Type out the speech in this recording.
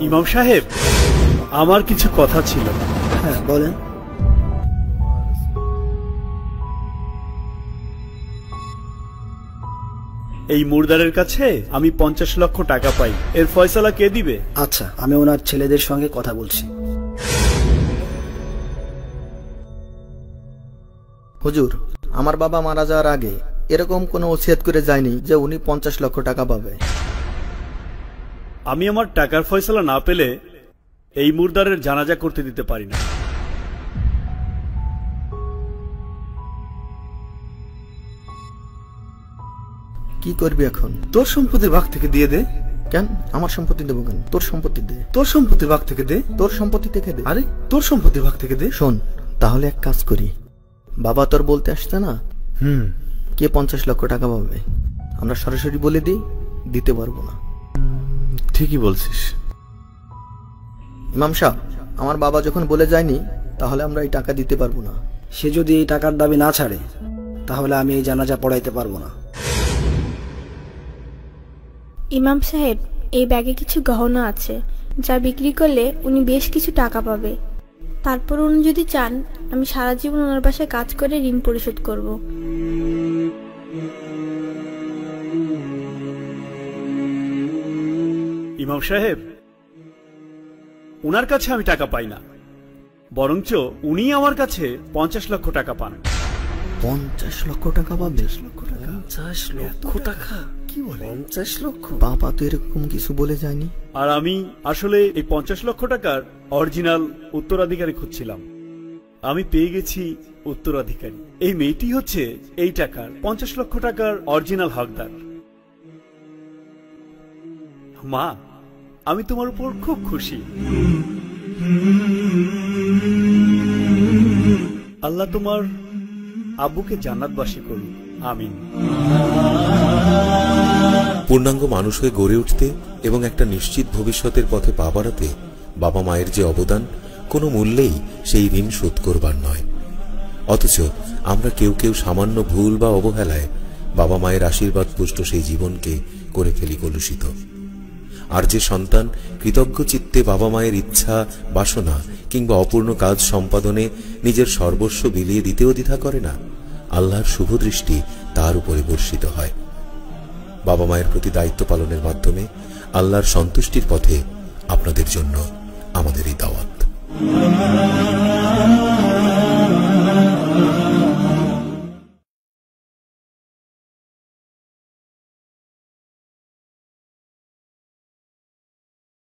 ইমাম সাহেব, আমার কিছু কথা ছিল। হ্যাঁ বলেন। এই মুর্দারের কাছে আমি 50 লক্ষ টাকা পাই, এর ফয়সালা কে দিবে? আচ্ছা, আমি ওনার ছেলেদের সঙ্গে কথা বলছি। হুজুর, আমার বাবা মারা যাওয়ার আগে এরকম কোনো ওসিয়ত করে যায়নি যে উনি 50 লক্ষ টাকা পাবে। আমি আমার টাকার ফয়সালা না পেলে এই মুর্দারের জানাজা করতে দিতে পারি না। কি করবি এখন? তোর সম্পত্তির ভাগ থেকে দিয়ে দে। কেন আমার সম্পত্তি দেবো কেন? তোর সম্পত্তি দে। তোর সম্পত্তির ভাগ থেকে দে। তোর সম্পত্তি থেকে দে। আরে তোর সম্পত্তির ভাগ থেকে দে। শোন, তাহলে এক কাজ করি। বাবা তোর বলতে আসছে না কে 50 লক্ষ টাকা পাবে, আমরা সরাসরি বলে দিই দিতে পারবো না। ঠিকই বলছিস। ইমাম সাহেব, আমার বাবা যখন বলে যায়নি তাহলে আমরা এই টাকা দিতে পারবো না। সে যদি এই টাকার দাবি না ছাড়ে তাহলে আমি এই জানাজা পড়াইতে পারবো না। ইমাম সাহেব, এই ব্যাগে কিছু গহনা আছে যা বিক্রি করলে উনি বেশ কিছু টাকা পাবে। তারপর উনি যদি চান আমি সারা জীবন ওনার বাসায় কাজ করে ঋণ পরিশোধ করব। ইমাম সাহেব, উনার কাছে আমি টাকা পাই না, বরঞ্চ উনি আমার কাছে 50 লক্ষ টাকা পান। 50 লক্ষ টাকা পাবে? 50 লক্ষ টাকা? কি বলে 50 লক্ষ? বাবা তো এরকম কিছু বলে যায়নি। আর আমি আসলে এই 50 লক্ষ টাকার অরিজিনাল উত্তরাধিকারী খুঁজছিলাম। আমি পেয়ে গেছি উত্তরাধিকারী। এই মেয়েটি হচ্ছে এই টাকার 50 লক্ষ টাকার অরিজিনাল হকদার। মা, আমি তোমার উপর খুব খুশি। আল্লাহ তোমার আব্বুকে জান্নাতবাসী করুন, আমিন। পূর্ণাঙ্গ মানুষ হয়ে গড়ে উঠতে এবং একটা নিশ্চিত ভবিষ্যতের পথে পা বাড়াতে বাবা মায়ের যে অবদান, কোনো মূল্যেই সেই ঋণ শোধ করবার নয়। অথচ আমরা কেউ কেউ সামান্য ভুল বা অবহেলায় বাবা মায়ের আশীর্বাদ পুষ্ট সেই জীবনকে করে ফেলি কলুষিত। আর যে সন্তান কৃতজ্ঞ চিত্তে বাবা মায়ের ইচ্ছা, বাসনা কিংবা অপূর্ণ কাজ সম্পাদনে নিজের সর্বস্ব বিলিয়ে দিতেও দ্বিধা করে না, আল্লাহর শুভ দৃষ্টি তার উপরে বর্ষিত হয়। বাবা মায়ের প্রতি দায়িত্ব পালনের মাধ্যমে আল্লাহর সন্তুষ্টির পথে আপনাদের জন্য আমাদের এই দাওয়াত।